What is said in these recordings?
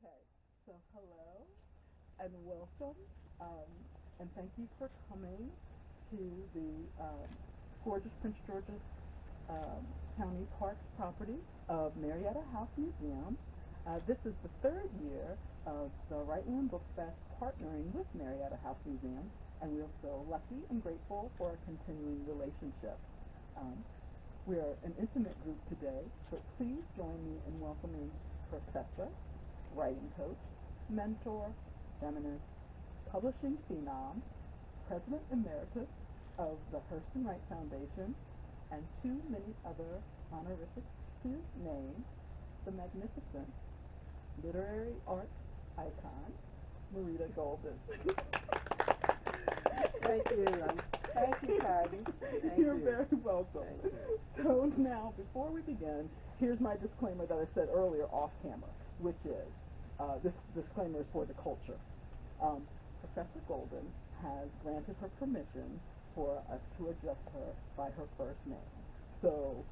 Okay, so hello and welcome, um, and thank you for coming to the gorgeous Prince George's um, County Parks property of Marietta House Museum. This is the third year of the Rightland Book Fest partnering with Marietta House Museum, and we're so lucky and grateful for a continuing relationship. Um, we're an intimate group today, but please join me in welcoming Professor, writing coach, mentor, feminist, publishing phenom, President Emeritus of the Hurston Wright Foundation, and too many other honorifics to name, the magnificent literary arts icon, Marita Golden. Thank you. Thank you, Cardyn. You're very welcome. So now, before we begin, here's my disclaimer that I said earlier off camera, which is, this disclaimer is for the culture. Professor Golden has granted her permission for us to address her by her first name. So,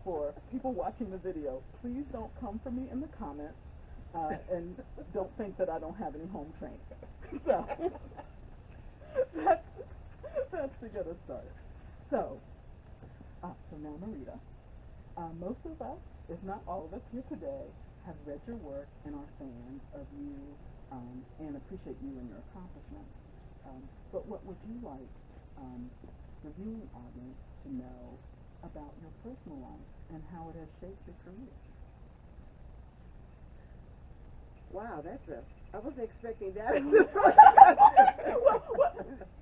for people watching the video, please don't come for me in the comments, and don't think that I don't have any home training. So, that's to get us started. So now Marita, most of us, if not all of us here today, have read your work and are fans of you and appreciate you and your accomplishments. But what would you like the viewing audience to know about your personal life and how it has shaped your career? Wow, I wasn't expecting that. well,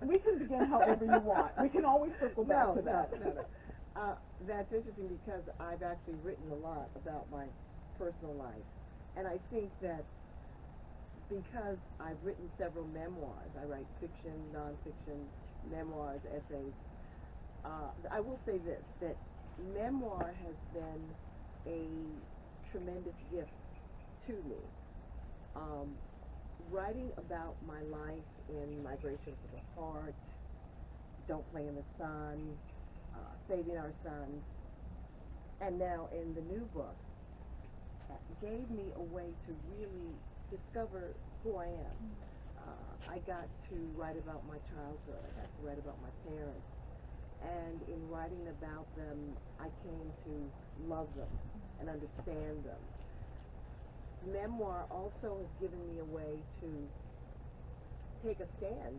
we can begin however you want. We can always circle back to that. No. That's interesting because I've actually written a lot about my personal life. And I think that because I've written several memoirs, I write fiction, nonfiction, memoirs, essays, I will say this, that memoir has been a tremendous gift to me. Writing about my life in Migrations of the Heart, Don't Play in the Sun, Saving Our Sons, and now in the new book, gave me a way to really discover who I am. I got to write about my childhood, I got to write about my parents, and in writing about them, I came to love them and understand them. Memoir also has given me a way to take a stand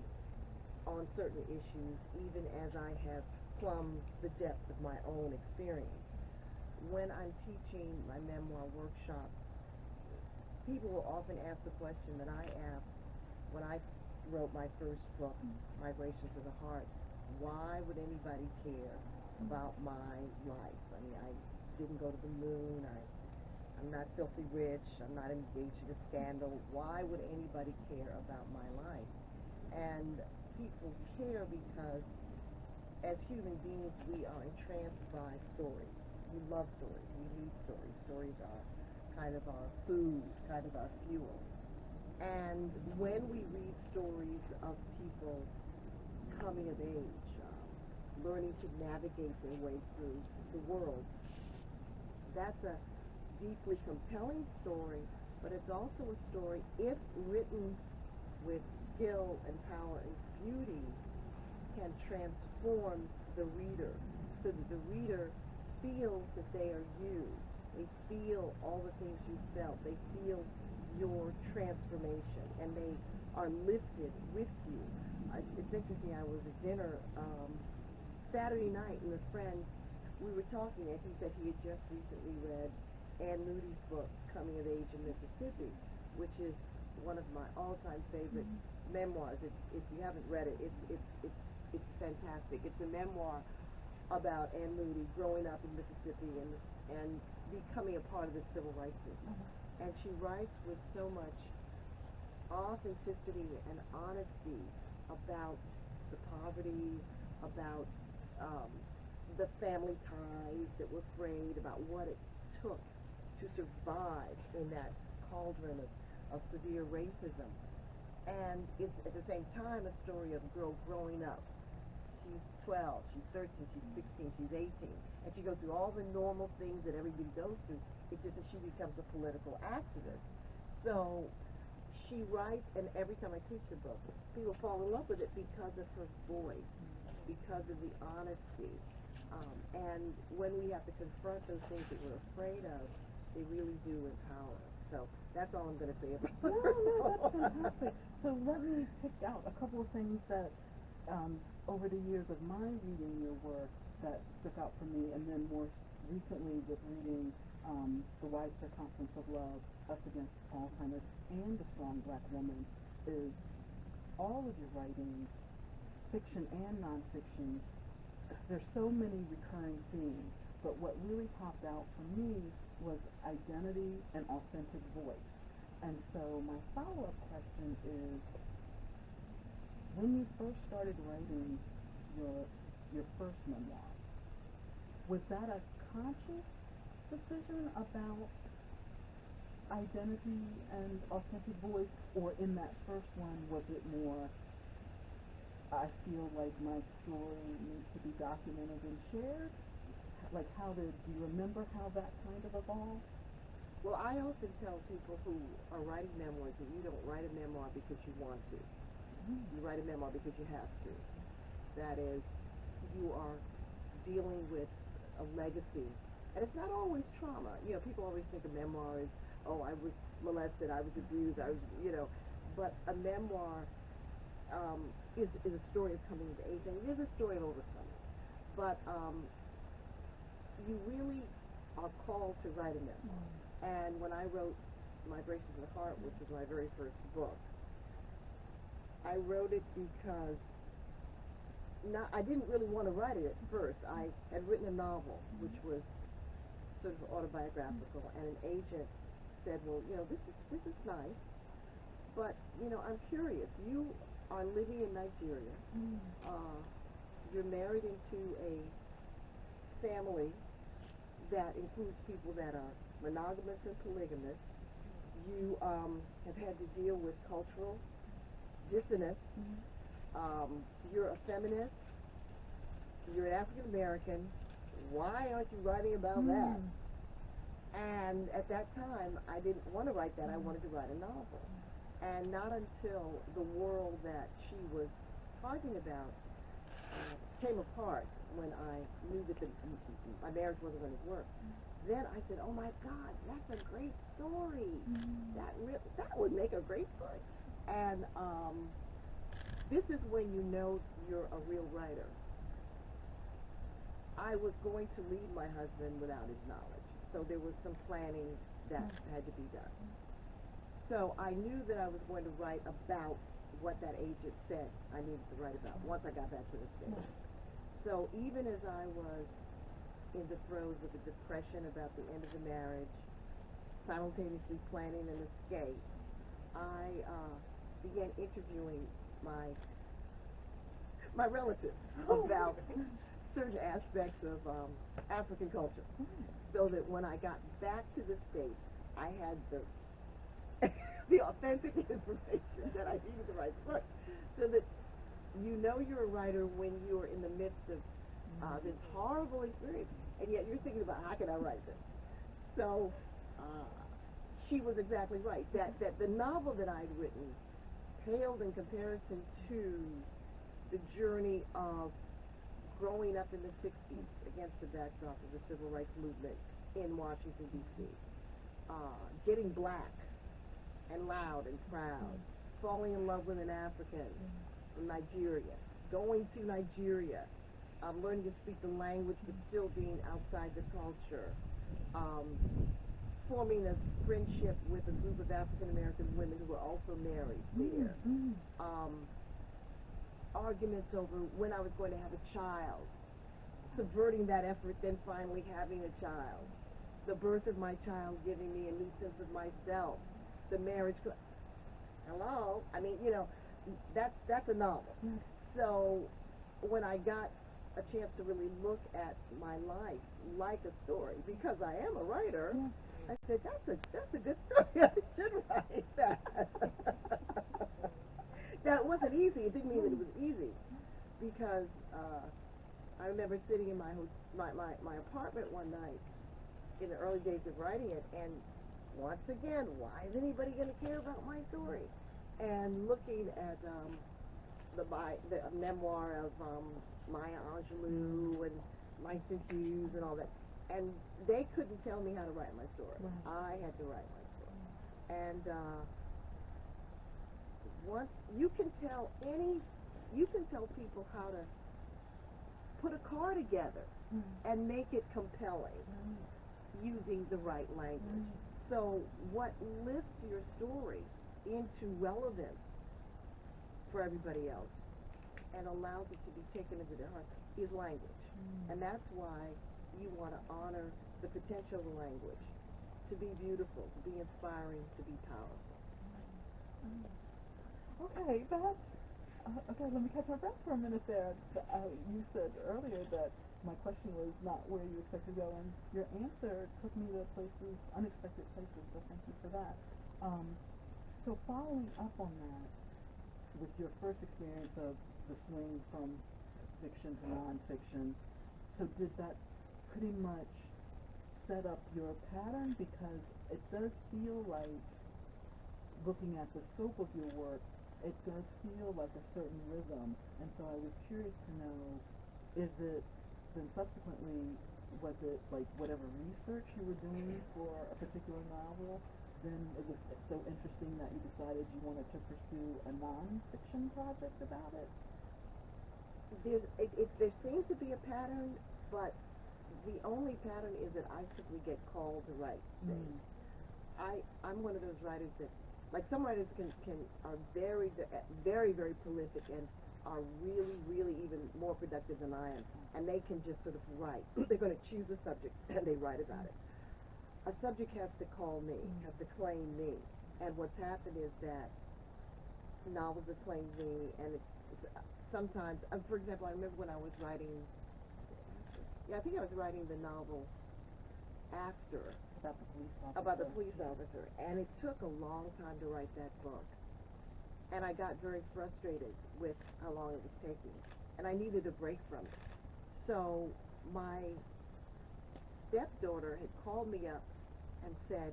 on certain issues, even as I have plumbed the depth of my own experience. When I'm teaching my memoir workshops, people will often ask the question that I asked when I wrote my first book, Migrations of the Heart: why would anybody care about my life? I mean, I didn't go to the moon, I'm not filthy rich, I'm not engaged in a scandal. Why would anybody care about my life? And people care because as human beings, we are entranced by stories. We love stories, we need stories. Stories are kind of our food, kind of our fuel. And when we read stories of people coming of age, learning to navigate their way through the world, that's a deeply compelling story, but it's also a story, if written with skill and power and beauty, can transform the reader so that the reader feels that they are you. They feel all the things you felt. They feel your transformation, and they are lifted with you. It's interesting, I was at dinner Saturday night, and a friend, we were talking, and he said he had just recently read Anne Moody's book, Coming of Age in Mississippi, which is one of my all-time favorite memoirs. If you haven't read it, it's fantastic. It's a memoir about Anne Moody growing up in Mississippi and becoming a part of the civil rights movement. And she writes with so much authenticity and honesty about the poverty, about the family ties that were frayed, about what it took to survive in that cauldron of severe racism. And it's at the same time a story of a girl growing up. She's 12, she's 13, she's 16, she's 18, and she goes through all the normal things that everybody goes through. It's just that she becomes a political activist. So she writes, and every time I teach the book, people fall in love with it because of her voice, because of the honesty. And when we have to confront those things that we're afraid of, they really do empower us. So that's all I'm going to say about it. No, that's fantastic. So let me pick out a couple of things that, over the years of my reading your work, that stuck out for me, and then more recently with reading The Wide Circumference of Love, Us Against Alzheimer's, and The Strong Black Woman, is all of your writings, fiction and nonfiction, there's so many recurring themes, but what really popped out for me was identity and authentic voice. And so my follow-up question is, when you first started writing your first memoir, was that a conscious decision about identity and authentic voice, or in that first one was it more, I feel like my story needs to be documented and shared? Like, do you remember how that kind of evolved? Well, I often tell people who are writing memoirs that you don't write a memoir because you want to. You write a memoir because you have to. That is, you are dealing with a legacy. And it's not always trauma. You know, people always think a memoir is, oh, I was molested, I was abused, I was, but a memoir is a story of coming of age, and it is a story of overcoming. But you really are called to write a memoir. And when I wrote Migrations of the Heart, which was my very first book, I wrote it because I didn't really want to write it at first. I had written a novel, which was sort of autobiographical, and an agent said, well, this is nice, but, I'm curious. You are living in Nigeria. You're married into a family that includes people that are monogamous and polygamous. You have had to deal with cultural dissonance. You're a feminist. You're an African American. Why aren't you writing about that? And at that time, I didn't want to write that. I wanted to write a novel. And not until the world that she was talking about came apart, when I knew that my marriage wasn't going to work, then I said, oh my God, that's a great story. That would make a great story. And this is when you know you're a real writer. I was going to leave my husband without his knowledge, so there was some planning that had to be done. So I knew that I was going to write about what that agent said I needed to write about once I got back to the States. So even as I was in the throes of the depression about the end of the marriage, simultaneously planning an escape, I began interviewing my relatives about certain aspects of African culture, so that when I got back to the States, I had the authentic information that I needed to write the book, so that you're a writer when you're in the midst of this horrible experience, and yet you're thinking about, how can I write this? So she was exactly right, that the novel that I'd written paled in comparison to the journey of growing up in the 60s against the backdrop of the civil rights movement in Washington, D.C., getting black and loud and proud, falling in love with an African from Nigeria, going to Nigeria, learning to speak the language but still being outside the culture, forming a friendship with a group of African American women who were also married there, arguments over when I was going to have a child, subverting that effort, then finally having a child, the birth of my child giving me a new sense of myself, the marriage. Hello? I mean, that's a novel. So when I got a chance to really look at my life like a story, because I am a writer, I said, that's a good story. I should write that. Now, it wasn't easy. It didn't mean that it was easy, because I remember sitting in my apartment one night in the early days of writing it, and once again, why is anybody going to care about my story? And looking at the memoir of Maya Angelou and Langston Hughes and all that, and they couldn't tell me how to write my story. Right. I had to write my story. And once you can tell people how to put a car together and make it compelling using the right language. So what lifts your story into relevance for everybody else and allows it to be taken into their heart is language. And that's why you want to honor the potential of the language, to be beautiful, to be inspiring, to be powerful. Okay, that's okay. Let me catch my breath for a minute there. You said earlier that my question was not where you expected to go, and your answer took me to places, unexpected places. So thank you for that. So following up on that, with your first experience of the swing from fiction to nonfiction, so did that pretty much set up your pattern? Because it does feel like, looking at the scope of your work, it does feel like a certain rhythm, and so I was curious to know, is it then subsequently, was it like whatever research you were doing for a particular novel, then it was so interesting that you decided you wanted to pursue a nonfiction project about it? There seems to be a pattern, but the only pattern is that I simply get called to write things. I'm one of those writers that, like, some writers are very, very, very prolific and are really, really even more productive than I am, and they can just sort of write. They're going to choose a subject and they write about it. A subject has to call me, has to claim me, and what's happened is that novels have claimed me, and it's sometimes, for example, I remember when I was writing, I think I was writing the novel after about the police officer, and it took a long time to write that book, and I got very frustrated with how long it was taking, and I needed a break from it. So my stepdaughter had called me up and said,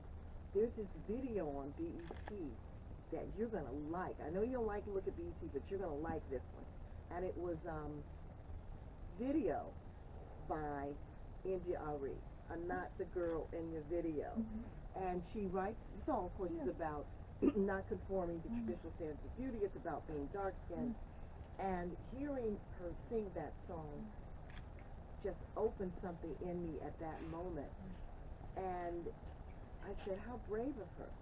there's this video on BET that you're going to like. I know you don't like to look at BET, but you're going to like this one. And it was video by India Ari, Not the Girl in Your Video. And she writes, the song, of course, is about not conforming to traditional standards of beauty. It's about being dark-skinned. And hearing her sing that song just opened something in me at that moment. And I said, how brave of her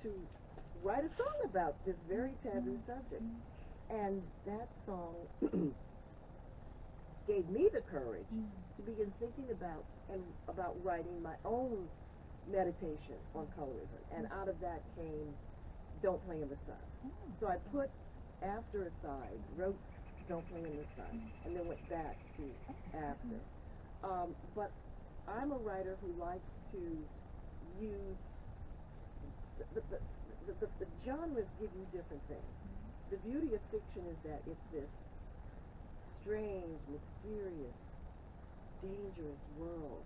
to write a song about this very taboo subject. And that song gave me the courage to begin thinking about writing my own meditation on colorism. And out of that came Don't Play in the Sun. So I put After aside, wrote Don't Play in the Sun, and then went back to After. But I'm a writer who likes to use the genres give you different things. The beauty of fiction is that it's this strange, mysterious, dangerous world.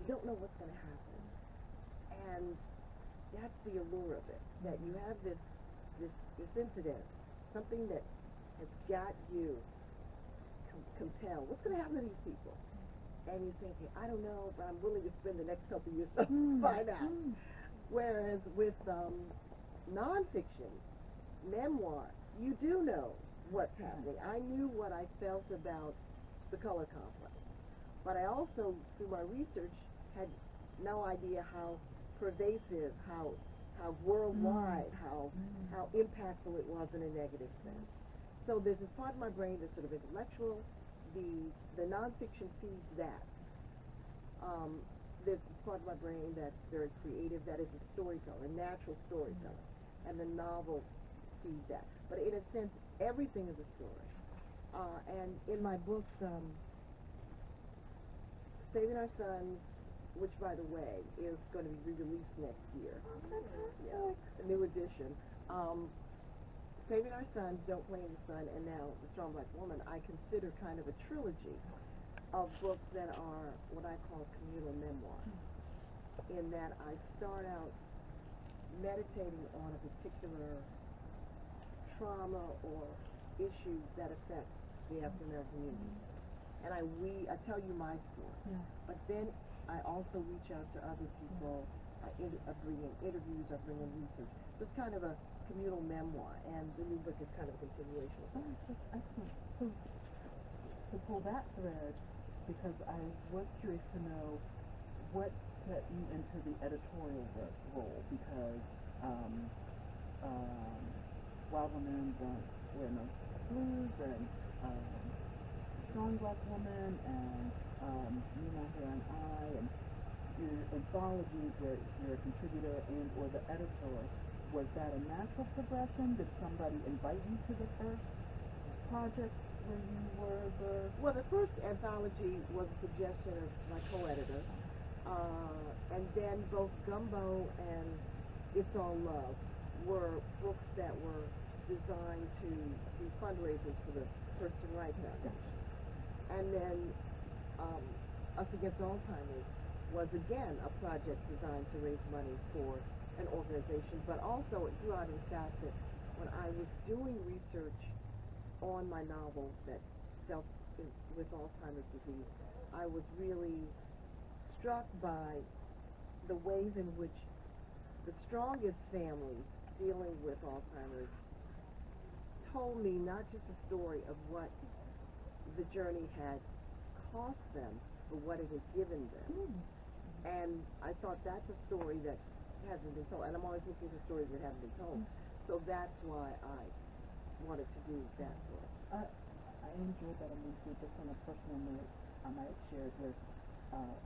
You don't know what's going to happen, and that's the allure of it. That you have this incident, something that has got you compelled. What's going to happen to these people? And you're thinking, I don't know, but I'm willing to spend the next couple years to find out. Whereas with nonfiction, memoir, you do know what's happening. I knew what I felt about the color complex. But I also, through my research, had no idea how pervasive, how worldwide, how impactful it was in a negative sense. So there's this part of my brain that's sort of intellectual. The nonfiction feeds that. There's this part of my brain that's very creative, that is a storyteller, a natural storyteller. And the novel feeds that. But in a sense, everything is a story. And in my books, Saving Our Sons, which, by the way, is going to be re-released next year. Yeah, a new edition. Saving Our Sons, Don't Play in the Sun, and now The Strong Black Woman, I consider kind of a trilogy of books that are what I call communal memoirs. in that I start out meditating on a particular trauma or issue that affects the African American community. And I tell you my story, but then I also reach out to other people. I bring in interviews, I bring in research. So it's kind of a communal memoir, and the new book is kind of a continuation of that. That's excellent. So, to pull that thread, because I was curious to know what set you into the editorial role, because Wild Women Don't Wear No Blues, and Strong Black Woman, and Nina, Here and I, and your anthologies where you're a contributor and or the editor. Was that a natural progression? Did somebody invite you to the first project where you were the... Well, the first anthology was a suggestion of my co-editor, and then both Gumbo and It's All Love were books that were designed to be fundraisers for the Person Right Foundation. And then Us Against Alzheimer's was again a project designed to raise money for an organization, but also it grew out of the fact that when I was doing research on my novel that dealt with Alzheimer's disease, I was really struck by the ways in which the strongest families dealing with Alzheimer's told me not just the story of what the journey had cost them, but what it had given them. And I thought that's a story that hasn't been told, and I'm always looking for stories that haven't been told. So that's why I wanted to do that book. I enjoyed that immensely. Just on a personal note, I might have shared with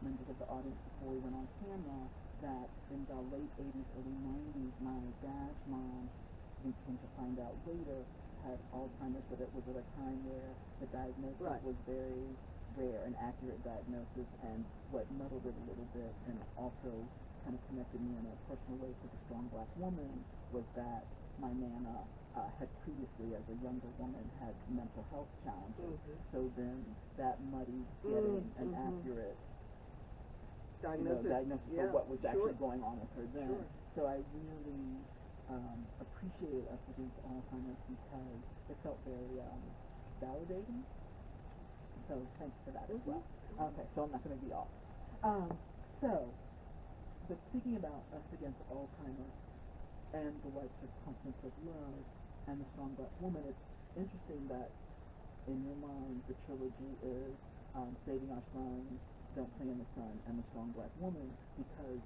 members of the audience before we went on camera that in the late 80s, early 90s, my dad's mom, we came to find out later, had Alzheimer's, but it was at a time where the diagnosis was very rare, an accurate diagnosis, and what muddled it a little bit and also kind of connected me in a personal way to the Strong Black Woman was that my Nana had previously, as a younger woman, had mental health challenges. So then that muddied getting an accurate diagnosis for what was actually going on with her then. So I really appreciated Us Against Alzheimer's because it felt very validating. So thanks for that as well. Okay, so I'm not going to be off. But speaking about Us Against Alzheimer's and the white circumference of love and the Strong Black Woman, it's interesting that in your mind the trilogy is Saving Our Sons, Don't Play in the Sun, and the Strong Black Woman, because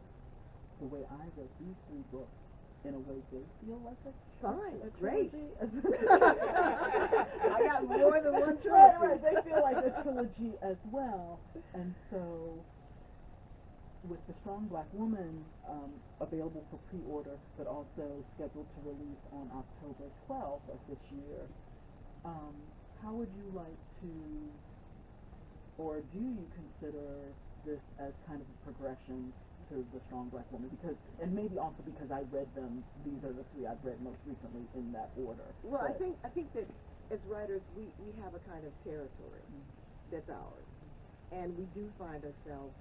the way I read these three books, in a way, they feel like a great. I got more than one trilogy. Right, they feel like a trilogy as well. And so, with the Strong Black Woman available for pre-order, but also scheduled to release on October 12th of this year, how would you like to, or do you consider this as kind of a progression to the Strong Black Woman? Because, and maybe also because I read them, these are the three I've read most recently in that order. Well, I think that as writers we have a kind of territory that's ours, and we do find ourselves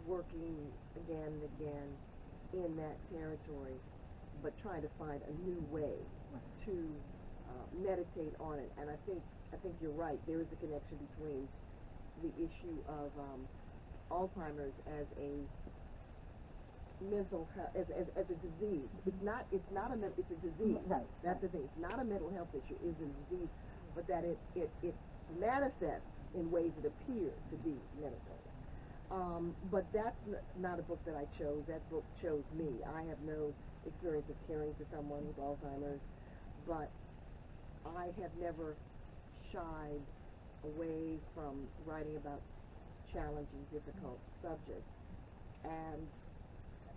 working again and again in that territory, but trying to find a new way to meditate on it. And I think you're right. There is a connection between the issue of Alzheimer's as a mental health, as a disease. It's a disease. Right. That's the thing. It's not a mental health issue. It's a disease, but that it manifests in ways that appear to be mental. But that's not a book that I chose. That book chose me. I have no experience of caring for someone with Alzheimer's, but I have never shied away from writing about challenging, difficult subjects. And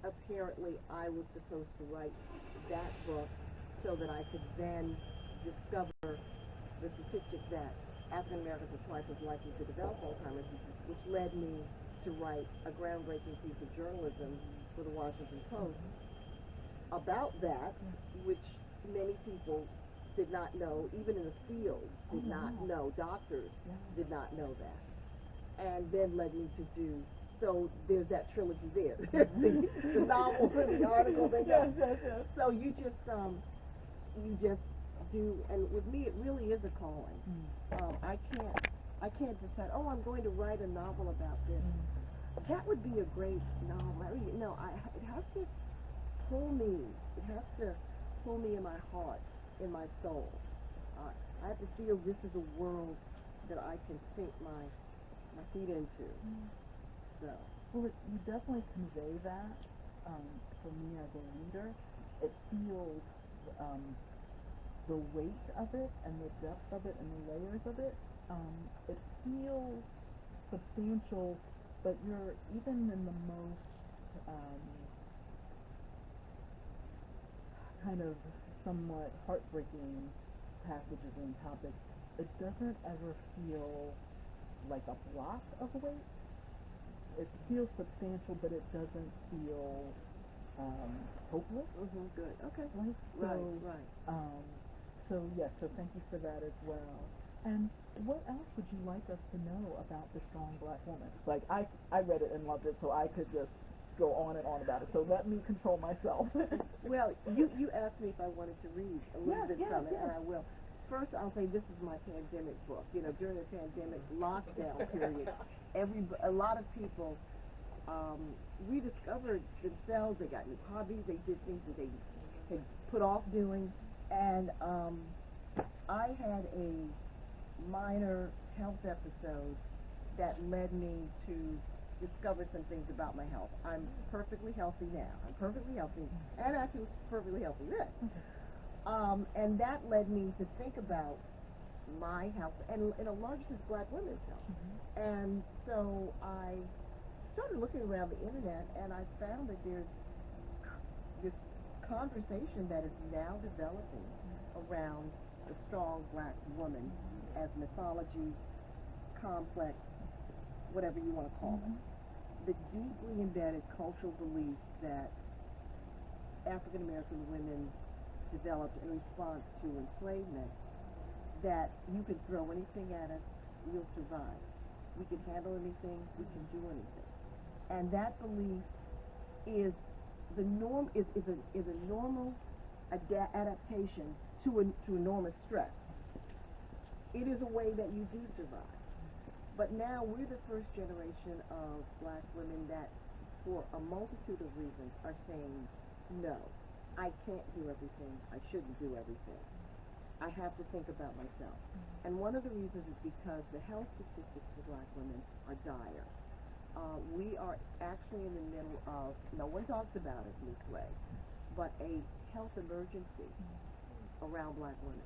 apparently I was supposed to write that book so that I could then discover the statistic that African Americans are twice as likely to develop Alzheimer's, which led me to write a groundbreaking piece of journalism for the Washington Post about that, which many people did not know, even in the field did not know, doctors did not know that, and then led me to do So there's that trilogy there. The novel, the article, Yes. So you just do, and with me it really is a calling. I can't decide, oh, I'm going to write a novel about this. That would be a great novel. I mean, no, it has to pull me. It has to pull me in my heart, in my soul. I have to feel this is a world that I can sink my feet into. So. Well, you definitely convey that. For me as a reader, it feels the weight of it and the depth of it and the layers of it. It feels substantial, but you're even in the most kind of somewhat heartbreaking passages and topics, it doesn't ever feel like a block of weight. It feels substantial, but it doesn't feel hopeless. Good. Okay. Right? Right. So yes, so thank you for that as well. And what else would you like us to know about the strong black woman? Like I read it and loved it, so I could just go on and on about it. So let me control myself. Well, you asked me if I wanted to read a little bit from it, yes. and I will. First, I'll say this is my pandemic book. You know, during the pandemic lockdown period, a lot of people rediscovered themselves. They got new hobbies. They did things that they had put off doing, and I had a minor health episode that led me to discover some things about my health. I'm perfectly healthy now. I'm perfectly healthy, and actually was perfectly healthy then. And that led me to think about my health, and in a large sense, black women's health. And so I started looking around the internet, and I found that there's this conversation that is now developing around the strong black woman as mythology, complex, whatever you want to call it. The deeply embedded cultural belief that African American women developed in response to enslavement, that you can throw anything at us, we'll survive. We can handle anything, we can do anything. And that belief is the norm, is a normal adaptation to enormous stress. It is a way that you do survive. But now we're the first generation of black women that, for a multitude of reasons, are saying, no, I can't do everything, I shouldn't do everything. I have to think about myself. And one of the reasons is because the health statistics for black women are dire. We are actually in the middle of, no one talks about it this way, but a health emergency around black women.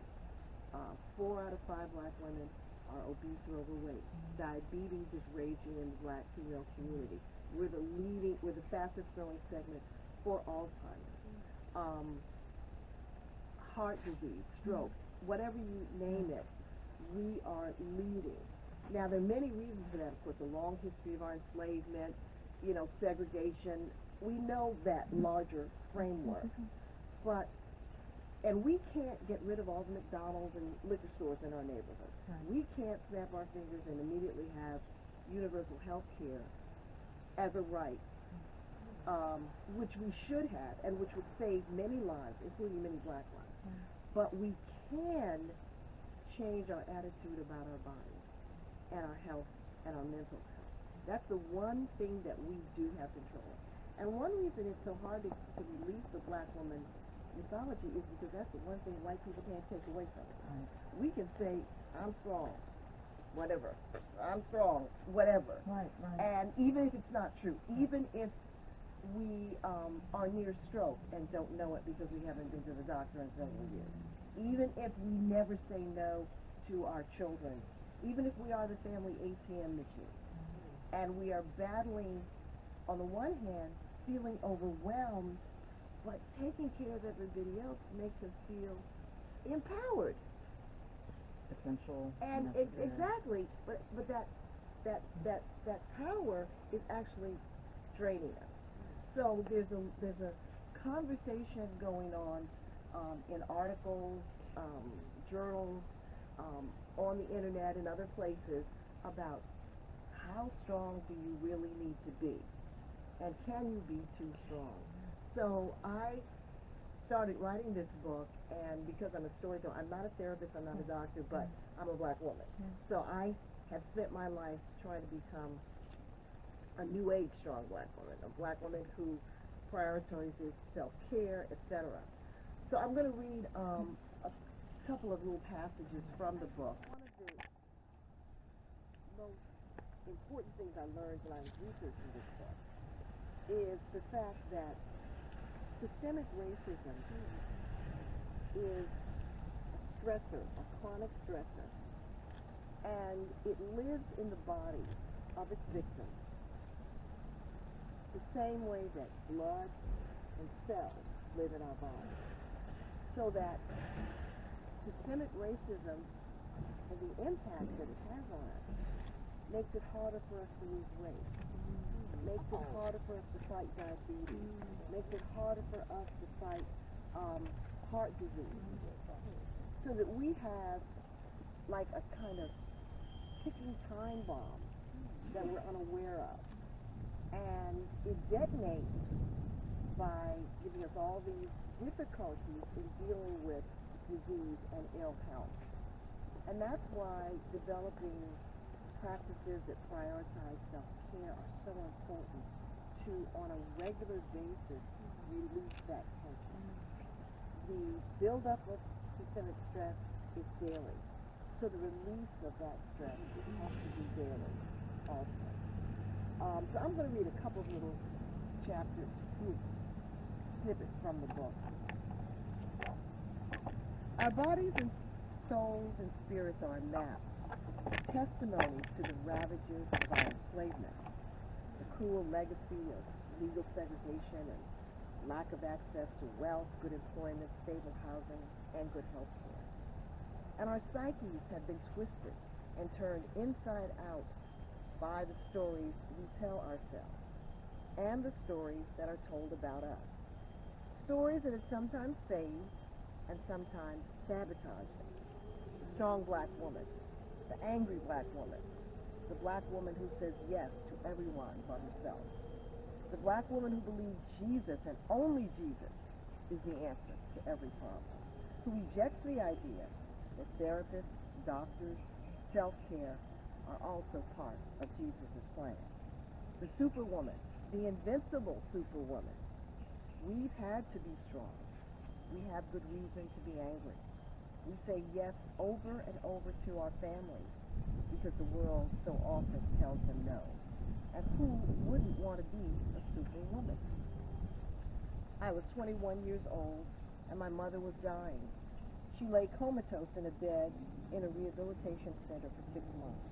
4 out of 5 black women are obese or overweight. Diabetes is raging in the black female community. We're the fastest growing segment for Alzheimer's. Heart disease, stroke, whatever you name it, we are leading. Now, there are many reasons for that. Of course, a long history of our enslavement, segregation. We know that larger framework. And we can't get rid of all the McDonald's and liquor stores in our neighborhood. Right. We can't snap our fingers and immediately have universal health care as a right, which we should have, and which would save many lives, including many black lives. But we can change our attitude about our bodies and our health and our mental health. That's the one thing that we do have control of. And one reason it's so hard to release the black woman mythology is because that's the one thing white people can't take away from it. Right. We can say, I'm strong, whatever. I'm strong, whatever. Right. And even if it's not true, even if we are near stroke and don't know it because we haven't been to the doctor in several years, even if we never say no to our children, even if we are the family ATM machine, and we are battling, on the one hand, feeling overwhelmed, but taking care of everybody else makes us feel empowered. Essential. And exactly, but that power is actually draining us. So there's a conversation going on in articles, journals, on the internet and other places about how strong do you really need to be? And can you be too strong? So I started writing this book, and because I'm a storyteller, I'm not a therapist, I'm not a doctor, but I'm a black woman. So I have spent my life trying to become a new age strong black woman, a black woman who prioritizes self-care, etc. So I'm going to read a couple of little passages from the book. One of the most important things I learned when I was researching this book is the fact that systemic racism is a stressor, a chronic stressor, and it lives in the bodies of its victims the same way that blood and cells live in our bodies. So that systemic racism and the impact that it has on us makes it harder for us to lose weight, makes it harder for us to fight diabetes, makes it harder for us to fight heart disease. So that we have like a kind of ticking time bomb that we're unaware of. And it detonates by giving us all these difficulties in dealing with disease and ill health. And that's why developing practices that prioritize self-care are so important to, on a regular basis, release that tension. The buildup of systemic stress is daily. So the release of that stress has to be daily also. So I'm going to read a couple of little chapters, snippets from the book. Our bodies and souls and spirits are a map, testimony to the ravages of our enslavement, the cruel legacy of legal segregation and lack of access to wealth, good employment, stable housing, and good health care. And our psyches have been twisted and turned inside out by the stories we tell ourselves and the stories that are told about us. Stories that have sometimes saved and sometimes sabotaged us. The strong black woman, the angry black woman, the black woman who says yes to everyone but herself, the black woman who believes Jesus and only Jesus is the answer to every problem, who rejects the idea that therapists, doctors, self-care are also part of Jesus' plan. The superwoman, the invincible superwoman. We've had to be strong. We have good reason to be angry. We say yes over and over to our families because the world so often tells them no. And who wouldn't want to be a superwoman? I was 21 years old and my mother was dying. She lay comatose in a bed in a rehabilitation center for 6 months,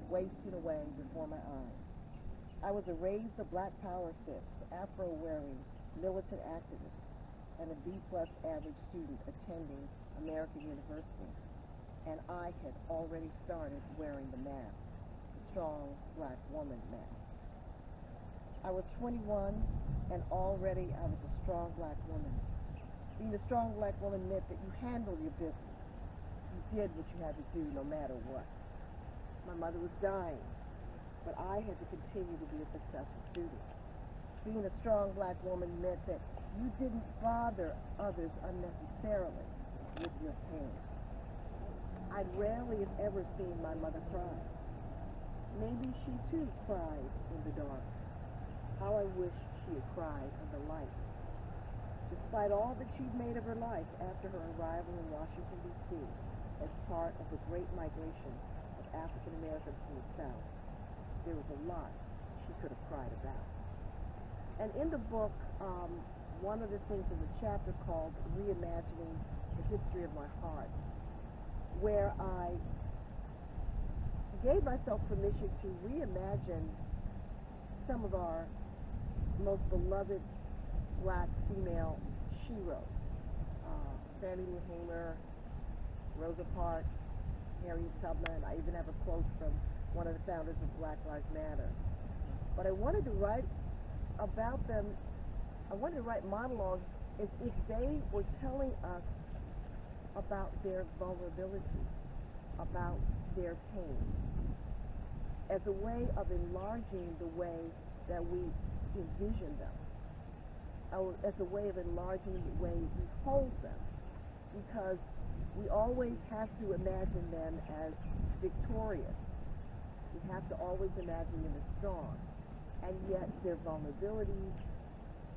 wasting away before my eyes. I was a raised the black power fist, afro-wearing, militant activist, and a B-plus average student attending American University. And I had already started wearing the mask, the strong black woman mask. I was 21, and already I was a strong black woman. Being a strong black woman meant that you handled your business. You did what you had to do no matter what. My mother was dying, but I had to continue to be a successful student. Being a strong black woman meant that you didn't bother others unnecessarily with your pain. I'd rarely, if ever, seen my mother cry. Maybe she too cried in the dark. How I wish she had cried in the light. Despite all that she'd made of her life after her arrival in Washington, D.C., as part of the Great Migration of African Americans from the South, there was a lot she could have cried about. And in the book, one of the things is a chapter called Reimagining the History of My Heart, where I gave myself permission to reimagine some of our most beloved black female sheroes. Fannie Lou Hamer, Rosa Parks, Harriet Tubman. I even have a quote from one of the founders of Black Lives Matter. But I wanted to write about them, I wanted to write monologues as if they were telling us about their vulnerability, about their pain. as a way of enlarging the way that we envision them, or as a way of enlarging the way we hold them, because we always have to imagine them as victorious. We have to always imagine them as strong, and yet their vulnerabilities,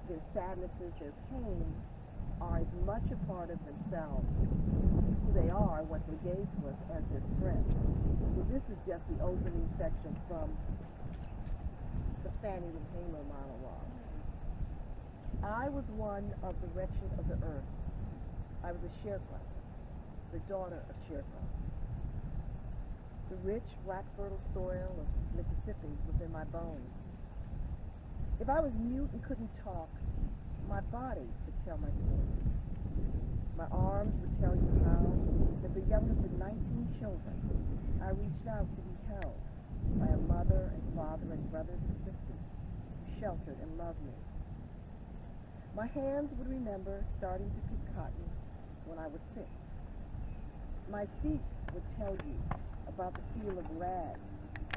their sadnesses, their pain are as much a part of themselves, who they are, what they gave to us, as their strength. So this is just the opening section from the Fannie Lou Hamer monologue. I was one of the wretched of the earth. I was a sharecropper, the daughter of sharecroppers. The rich, black, fertile soil of Mississippi was in my bones. If I was mute and couldn't talk, my body would tell my story. My arms would tell you how, as the youngest of 19 children, I reached out to be held by a mother and father and brothers and sisters who sheltered and loved me. My hands would remember starting to pick cotton when I was 6. My feet would tell you about the feel of rags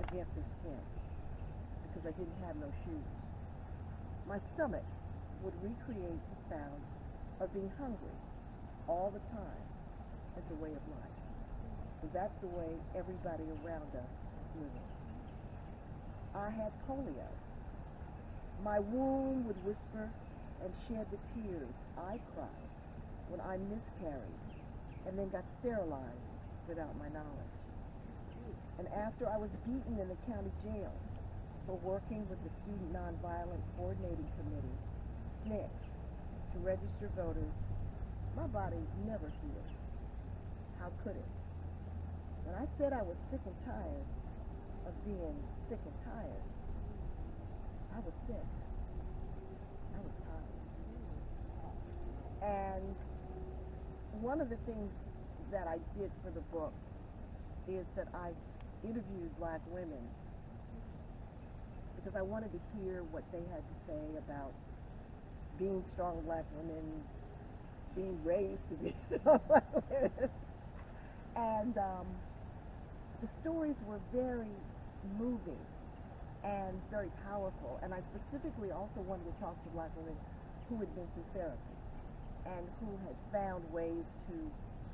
against her skin, because I didn't have no shoes. My stomach would recreate the sound of being hungry all the time as a way of life, because that's the way everybody around us is living. I had polio. My womb would whisper and shed the tears I cried when I miscarried and then got sterilized without my knowledge. And after I was beaten in the county jail for working with the Student Nonviolent Coordinating Committee, SNCC, to register voters, my body never healed. How could it? When I said I was sick and tired of being sick and tired, I was sick. I was tired. And one of the things that I did for the book is that I interviewed black women because I wanted to hear what they had to say about being strong black women, being raised to be strong black women. And the stories were very moving and very powerful. And I specifically also wanted to talk to black women who had been through therapy and who had found ways to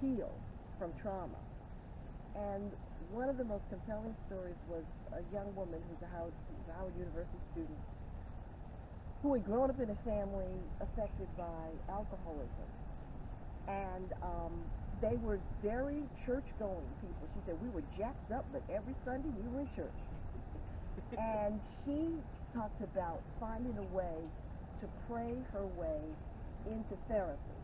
heal from trauma. And one of the most compelling stories was a young woman who's a Howard University student who had grown up in a family affected by alcoholism. And they were very church-going people. She said, we were jacked up, but every Sunday we were in church. And she talked about finding a way to pray her way into therapy.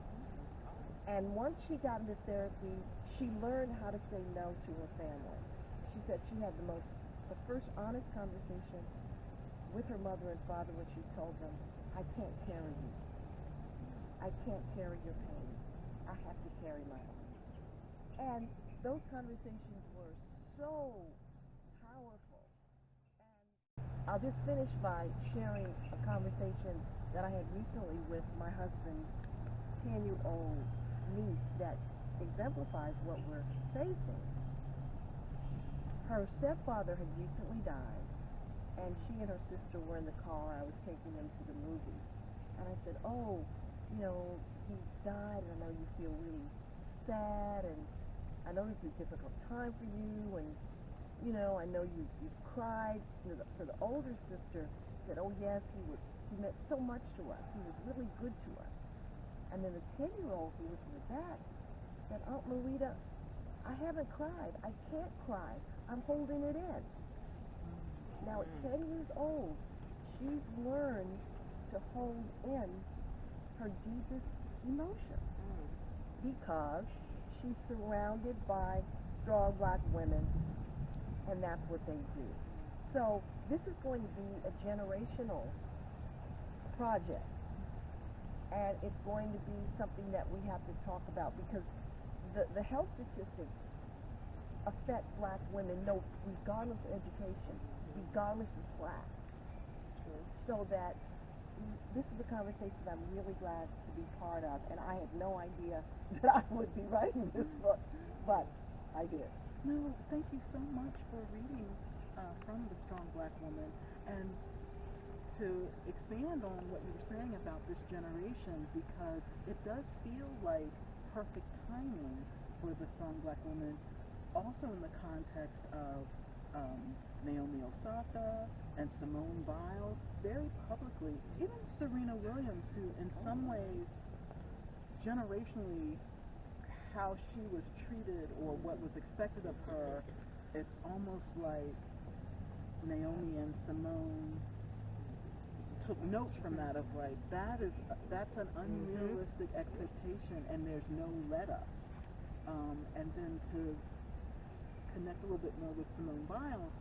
And once she got into therapy, she learned how to say no to her family. She said she had the first honest conversation with her mother and father when she told them, I can't carry you. I can't carry your pain. I have to carry my own. And those conversations were so powerful. And I'll just finish by sharing a conversation that I had recently with my husband's 10-year-old niece that exemplifies what we're facing. Her stepfather had recently died, and she and her sister were in the car. I was taking them to the movie. And I said, oh, you know, he's died, and I know you feel really sad, and I know this is a difficult time for you, and, you know, I know you've cried. So the older sister said, oh, yes, he meant so much to us. He was really good to us. And then the 10-year-old who was with that said, Aunt Marita, I haven't cried. I can't cry. I'm holding it in. Now, at 10 years old, she's learned to hold in her deepest emotion because she's surrounded by strong black women, and that's what they do. So this is going to be a generational project, and it's going to be something that we have to talk about because the health statistics affect black women, regardless of education, regardless of class. So that this is a conversation I'm really glad to be part of, and I had no idea that I would be writing this book, but I did. No, thank you so much for reading from the Strong Black Woman, and to expand on what you were saying about this generation, because it does feel like perfect timing for the Strong Black Woman, also in the context of Naomi Osaka and Simone Biles, very publicly, even Serena Williams, who in some ways, generationally, how she was treated or what was expected of her, it's almost like Naomi and Simone took notes from that of like, that's an unrealistic expectation and there's no let up. And then to connect a little bit more with Simone Biles,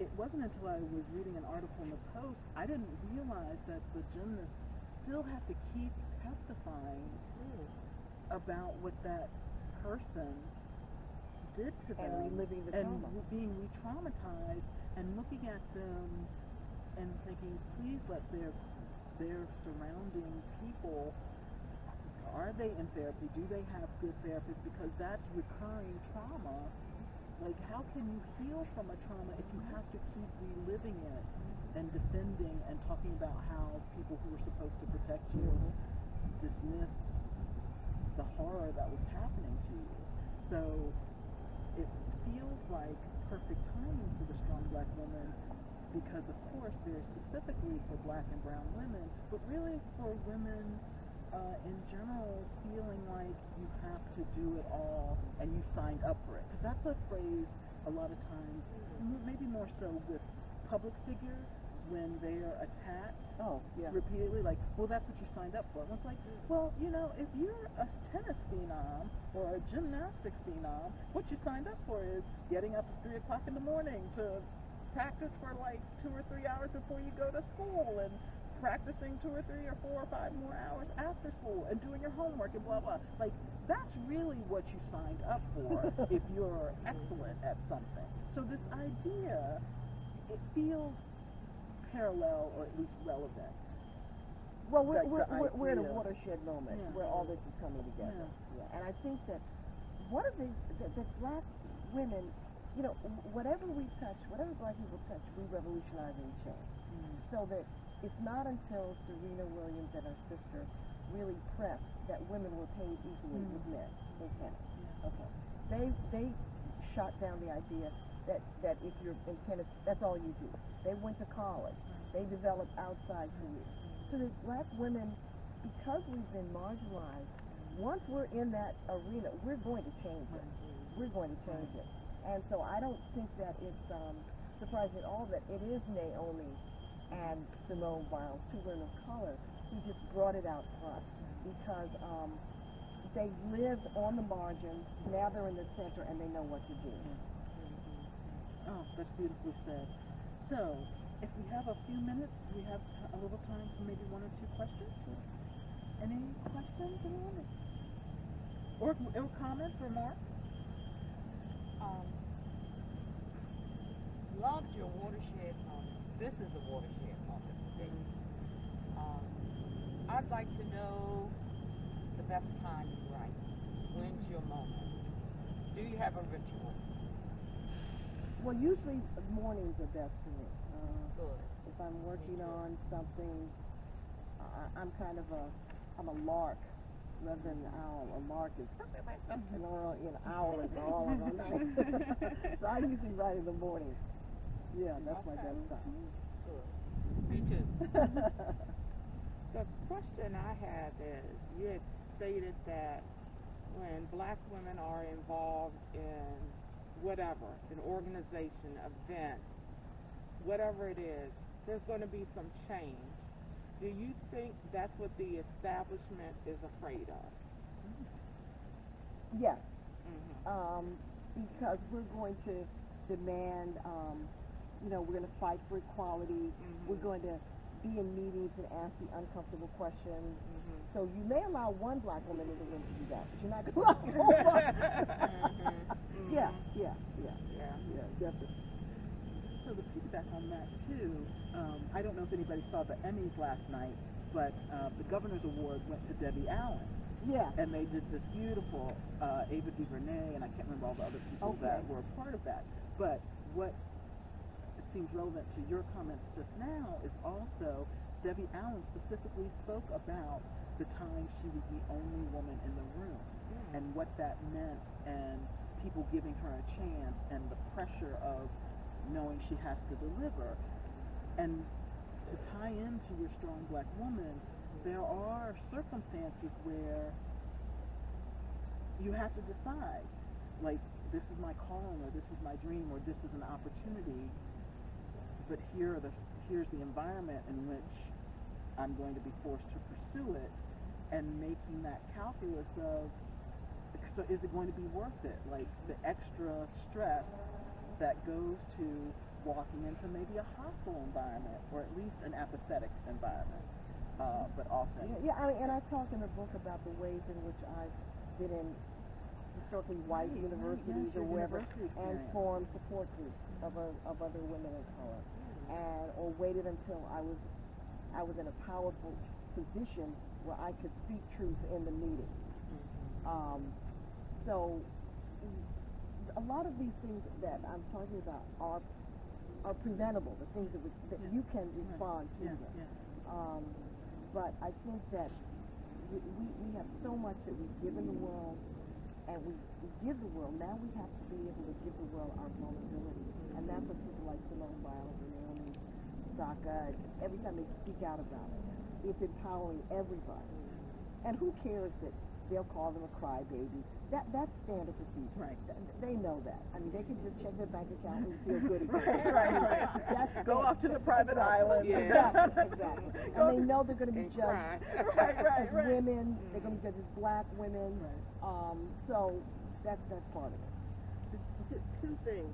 it wasn't until I was reading an article in the Post, I didn't realize that the gymnasts still have to keep testifying about what that person did to them. And reliving the trauma. And being re-traumatized and looking at them and thinking, please let their surrounding people, are they in therapy? Do they have good therapists? Because that's recurring trauma. Like, how can you heal from a trauma if you have to keep reliving it and defending and talking about how people who were supposed to protect you dismissed the horror that was happening to you? So it feels like perfect timing for the Strong Black Woman, because of course very specifically for Black and brown women, but really for women in general, feeling like you have to do it all and you signed up for it. Because that's a phrase a lot of times, maybe more so with public figures, when they are attacked repeatedly, like, well, that's what you signed up for. And it's like, well, you know, if you're a tennis phenom or a gymnastics phenom, what you signed up for is getting up at 3 o'clock in the morning to practice for like 2 or 3 hours before you go to school, and practicing 2 or 3 or 4 or 5 more hours after school, and doing your homework and blah blah. Like, that's really what you signed up for if you're excellent at something. So this idea, it feels parallel or at least relevant. Well, we're at a watershed moment where all this is coming together. And I think that one of the Black women, you know, whatever we touch, whatever Black people touch, we revolutionize and change. So that it's not until Serena Williams and her sister really pressed that women were paid equally with men in tennis. Okay. They shot down the idea that if you're in tennis, that's all you do. They went to college. They developed outside careers. So that Black women, because we've been marginalized, once we're in that arena, we're going to change it. We're going to change it. And so I don't think that it's surprising at all that it is Naomi and Simone Biles, two women of color, who just brought it out front, because they lived on the margins, now they're in the center and they know what to do. Oh, that's beautifully said. So, if we have a few minutes, we have a little time for maybe 1 or 2 questions. Any questions, anyone? Or comments, remarks? Loved your watershed moment. This is a watershed moment today. I'd like to know the best time you write. When's your moment? Do you have a ritual? Well, usually mornings are best for me. Good. If I'm working on something, I'm kind of I'm a lark rather than an owl. A lark is an owl is all of them. So I usually write in the morning. Yeah, that's my best time. Good. Me too. The question I have is, you had stated that when Black women are involved in whatever, an organization, event, whatever it is, there's going to be some change. Do you think that's what the establishment is afraid of? Yes. Because we're going to demand, we're going to fight for equality. We're going to be in meetings and ask the uncomfortable questions. So you may allow one Black woman in the room to do that, but you're not going to allow a whole bunch. Yeah, definitely. So to piggyback on that too, I don't know if anybody saw the Emmys last night, but the Governor's Award went to Debbie Allen. Yeah. And they did this beautiful Ava DuVernay, and I can't remember all the other people that were a part of that. But what seems relevant to your comments just now is also Debbie Allen specifically spoke about the time she was the only woman in the room and what that meant, and people giving her a chance, and the pressure of knowing she has to deliver. And to tie into your strong black woman, there are circumstances where you have to decide, like, this is my calling, or this is my dream, or this is an opportunity, but here's the environment in which I'm going to be forced to pursue it, and making that calculus of, so is it going to be worth it? Like, the extra stress that goes to walking into maybe a hostile environment, or at least an apathetic environment, but often. Yeah, I mean, and I talk in the book about the ways in which I've been in historically white universities or wherever, and formed support groups of other women of color, and or waited until I was in a powerful position where I could speak truth in the meeting. So a lot of these things that I'm talking about are preventable, the things that you can respond to them. But I think that we have so much that we've given the world, and we give the world. Now we have to be able to give the world our vulnerability, and that's what people like Simone Biles and Naomi Osaka, every time they speak out about it, it's empowering everybody. And who cares that they'll call them a crybaby? That's standard procedure. Right. They know that. I mean, they can just check their bank account and feel good again. Right. Go off to the private island. Exactly. And they know they're going to be judged as women. They're going to be judged as black women. So that's part of it. Two things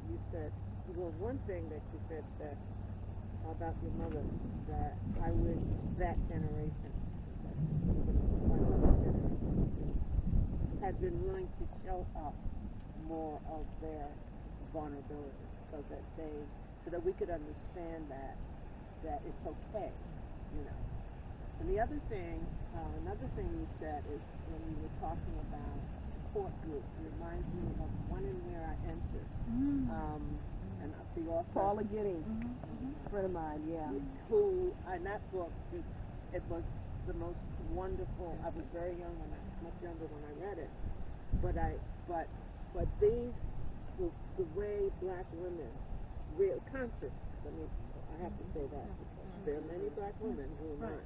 you said. Well, one thing that you said that about your mother, that I wish that generation, my mother's generation, had been willing to show up more of their vulnerability, so that we could understand that it's okay, you know. And the other thing, another thing you said is when you were talking about support groups, it reminds me of one in where I entered. And the author Paula Giddings, a friend of mine, who in that book, it was the most wonderful. I was very young much younger when I read it, but these the way black women, real conscious. I have to say that because there are many black women who are not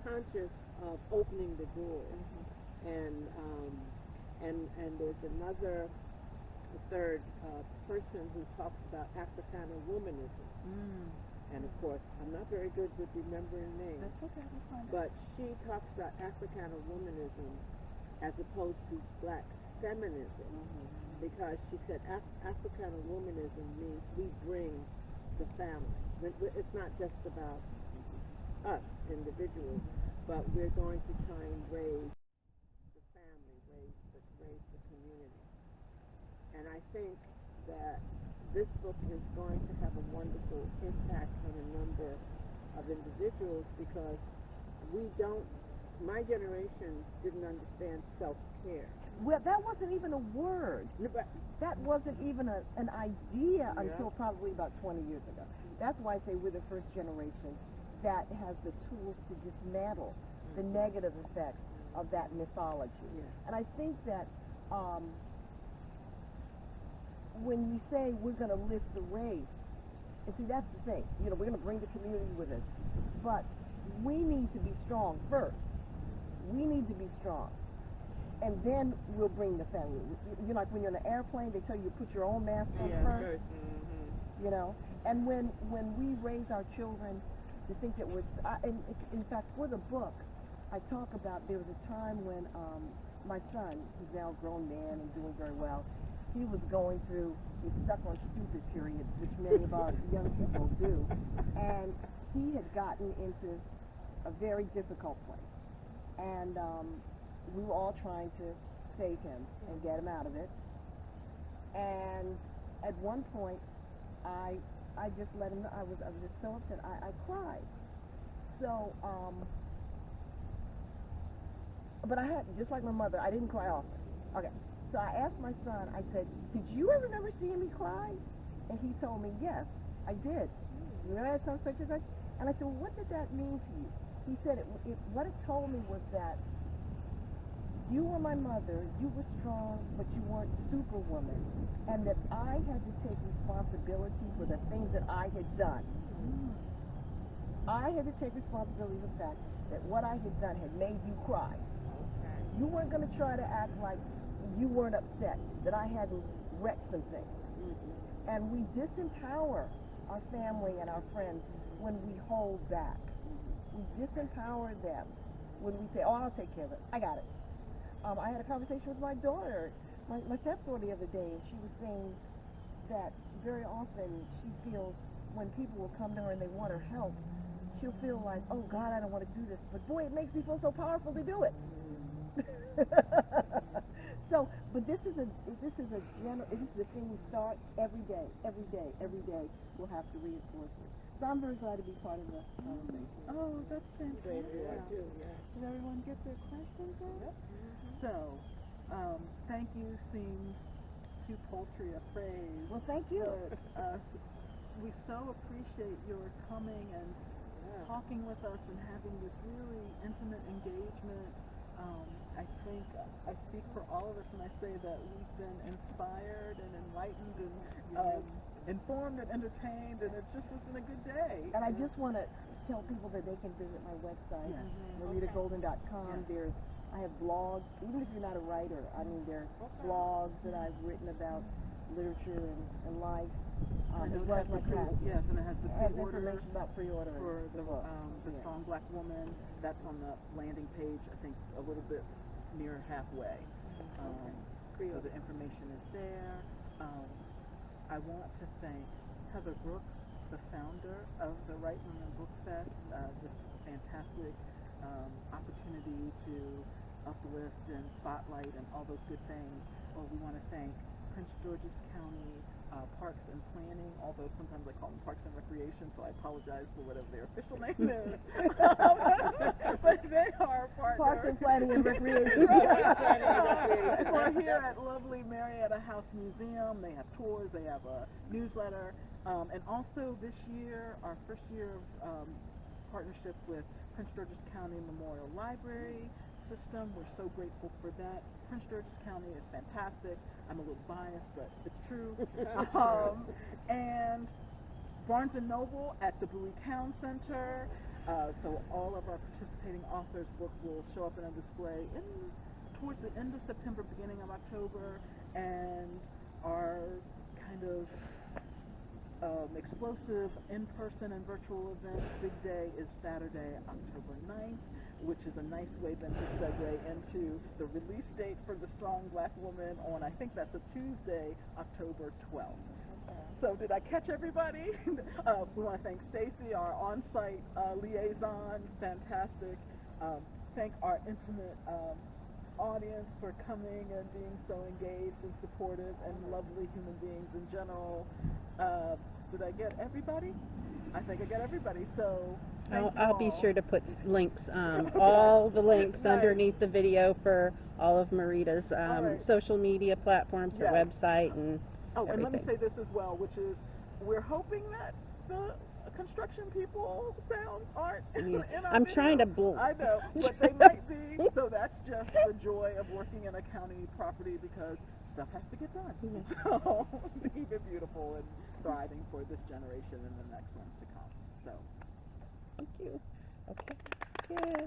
conscious of opening the doors, and there's another. The third person who talks about Africana womanism. And of course, I'm not very good with remembering names. That's okay, that's fine. But she talks about Africana womanism as opposed to black feminism, because she said Africana womanism means we bring the family. It's not just about us individuals, but we're going to try and raise the family, raise the community. And I think that this book is going to have a wonderful impact on a number of individuals, because my generation didn't understand self-care. Well, that wasn't even a word. That wasn't even an idea until probably about 20 years ago. That's why I say we're the first generation that has the tools to dismantle the negative effects of that mythology. And I think that when we say we're going to lift the race, and see, that's the thing, we're going to bring the community with us, but we need to be strong first. We need to be strong, and then we'll bring the family. Like when you're in an airplane, they tell you to put your own mask on first. And when we raise our children to think that in fact, for the book, I talk about there was a time when my son, who's now a grown man and doing very well, he was going through his stuck on stupid period, which many of our young people do, and he had gotten into a very difficult place, and we were all trying to save him and get him out of it. And at one point, I just let him know. I was just so upset. I cried. So but I had, just like my mother, I didn't cry often. Okay. So I asked my son, I said, did you ever never see me cry? And he told me, yes, I did. You know, I had some such and such. And I said, well, what did that mean to you? He said, what it told me was that you were my mother, you were strong, but you weren't superwoman. And that I had to take responsibility for the things that I had done. I had to take responsibility for the fact that what I had done had made you cry. You weren't going to try to act like you weren't upset, that I hadn't wrecked some things. And we disempower our family and our friends when we hold back. We disempower them when we say, oh, I'll take care of it. I got it. I had a conversation with my daughter, my stepdaughter the other day, and she was saying that very often she feels when people will come to her and they want her help, she'll feel like, oh God, I don't want to do this, but boy, it makes me feel so powerful to do it. So, but this is a thing we start every day. We'll have to reinforce it. So I'm very glad to be part of the conversation. Oh, that's fantastic. Did everyone get their questions in? So, thank you seems too paltry a phrase. Well, thank you. But, we so appreciate your coming and talking with us and having this really intimate engagement. I think I speak for all of us when I say that we've been inspired and enlightened and informed and entertained, and it's just been a good day. And I just want to tell people that they can visit my website, maritagolden.com. I have blogs, even if you're not a writer. I mean, there's blogs that I've written about literature and life, as well as my craft. Yes, and it has the pre-order information about pre-order for the Strong Black Woman. That's on the landing page, I think, a little bit near halfway. So the information is there. I want to thank Heather Brooks, the founder of the Right Women Book Fest, this fantastic opportunity to uplift and spotlight and all those good things. Well, we want to thank Prince George's County Parks and Planning, although sometimes I call them Parks and Recreation, so I apologize for whatever their official name is. But they are partners. Parks and Planning and Recreation. We're here at lovely Marietta House Museum. They have tours, they have a newsletter, and also this year, our first year of partnership with Prince George's County Memorial Library system. We're so grateful for that. Prince George's County is fantastic. I'm a little biased, but it's true. And Barnes & Noble at the Bowie Town Center. So all of our participating authors' books will show up in a display towards the end of September, beginning of October. And our kind of explosive in-person and virtual event big day is Saturday, October 9th, which is a nice way then to segue into the release date for The Strong Black Woman on, I think that's a Tuesday, October 12th. So did I catch everybody? We want to thank Stacy, our on-site liaison, fantastic. Thank our intimate audience for coming and being so engaged and supportive and lovely human beings in general. Did I get everybody? I think I got everybody. So I'll be sure to put links, all the links underneath the video for all of Marita's social media platforms, her website, and and let me say this as well, which is we're hoping that the construction people sounds aren't in our I'm video. trying to I know, but they might be. So that's just the joy of working in a county property because stuff has to get done. So keep it beautiful and thriving for this generation and the next ones to come. So thank you. Okay. Good.